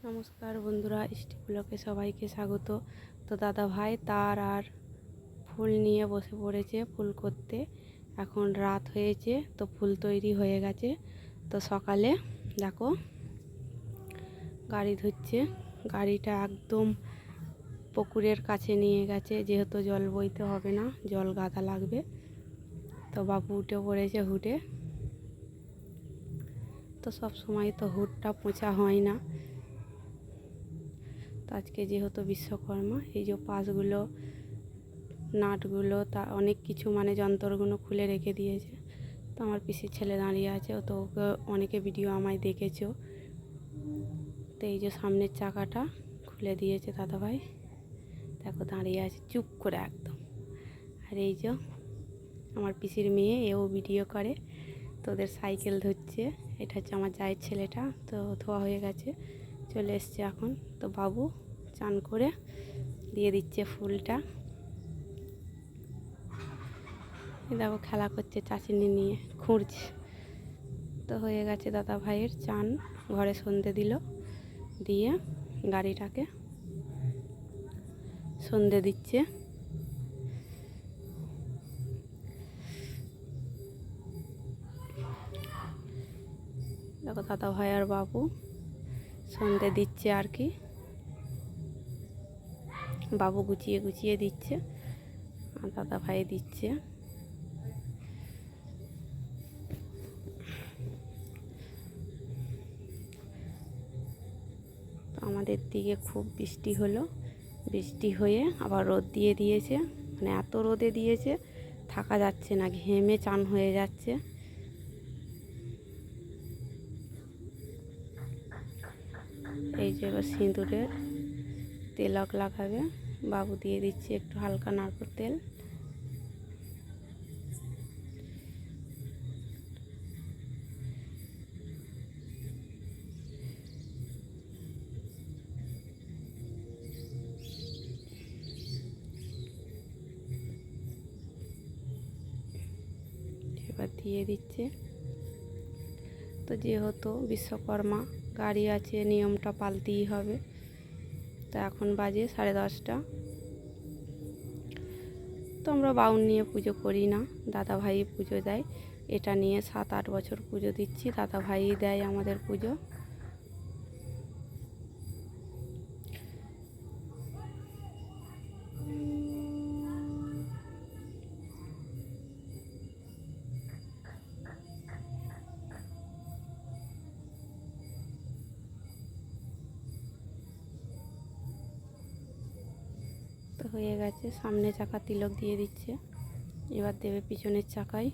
নমস্কার বন্ধুরা, স্টিক ব্লকে সবাইকে স্বাগত। তো দাদা ভাই তার আর ফুল নিয়ে বসে পড়েছে ফুল করতে। এখন রাত হয়েছে, তো ফুল তৈরি হয়ে গেছে। তো সকালে দেখো গাড়ি ধুচ্ছে। গাড়িটা একদম পুকুরের কাছে নিয়ে গেছে, যেহেতু জল বইতে হবে না, জল গাদা লাগবে। তো বাবু উঠে পড়েছে হুডে। তো সব সময় তো হুডটা পোঁছা হয় না। তো আজকে যেহেতু বিশ্বকর্মা, এই যে পাশগুলো নাটগুলো তা অনেক কিছু যন্ত্রগুলো খুলে রেখে দিয়েছে। তো আমার পিসির ছেলে দাঁড়িয়ে আছে, তো ওকে অনেকে ভিডিও আমায় দেখেছো। তো এই যে সামনের চাকাটা খুলে দিয়েছে দাদাভাই, দেখো দাঁড়িয়ে আছে চুপ করে একদম। আর এই যে আমার পিসির মেয়ে, এও ভিডিও করে। তো ওদের সাইকেল ধরছে। এটা হচ্ছে আমার জায়ের ছেলেটা। তো ধোয়া হয়ে গেছে, চলে এসছে এখন। তো বাবু চান করে দিয়ে দিচ্ছে ফুলটা। দেখো খেলা করছে চাচিনি নিয়ে, খুঁড়ছে। তো হয়ে গেছে দাদা ভাইয়ের চান, ঘরে সন্ধে দিল, দিয়ে গাড়িটাকে সন্ধে দিচ্ছে। দেখো দাদা ভাই আর বাবু সন্ধে দিচ্ছে আর কি। বাবু গুছিয়ে গুছিয়ে দিচ্ছে আর দাদা ভাই দিচ্ছে। আমাদের দিকে খুব বৃষ্টি হলো, বৃষ্টি হয়ে আবার রোদ দিয়ে দিয়েছে। এত রোদে দিয়েছে থাকা যাচ্ছে না, ঘেমে চান হয়ে যাচ্ছে। এই যে এবার সিঁদুরের তেলক লাগাবে, বাবু দিয়ে দিচ্ছে একটু হালকা নারকেল তেল। এবার দিয়ে দিচ্ছে। তো যেহেতু বিশ্বকর্মা, গাড়ি আছে, নিয়মটা পালতেই হবে। তো এখন বাজে 10:30। তো আমরা বাউন নিয়ে পুজো করি না, দাদা ভাই পুজো দেয়। এটা নিয়ে 7-8 বছর পুজো দিচ্ছি, দাদা ভাই দেয় আমাদের পুজো। তো হয়ে গেছে, সামনে চাকা তিলক দিয়ে দিচ্ছে, এবার দেবে পিছনের চাকায়।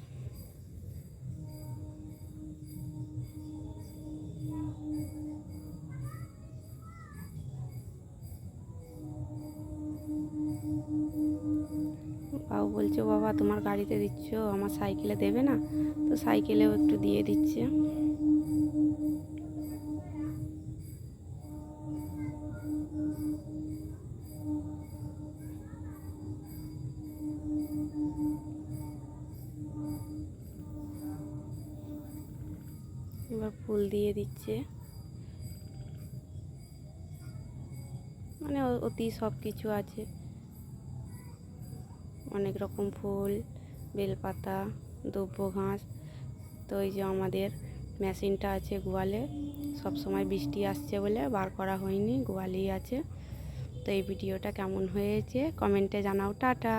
বাবু বলছে, বাবা তোমার গাড়িতে দিচ্ছ, আমার সাইকেলে দেবে না? তো সাইকেলেও একটু দিয়ে দিচ্ছে। এবার ফুল দিয়ে দিচ্ছে, অতি সব কিছু আছে, অনেক রকম ফুল, বেলপাতা, দুব্ব ঘাস। তো এই যে আমাদের মেশিনটা আছে গোয়ালে, সব সময় বৃষ্টি আসছে বলে বার করা হয়নি, গোয়ালেই আছে। তো এই ভিডিওটা কেমন হয়েছে কমেন্টে জানাও। টাটা।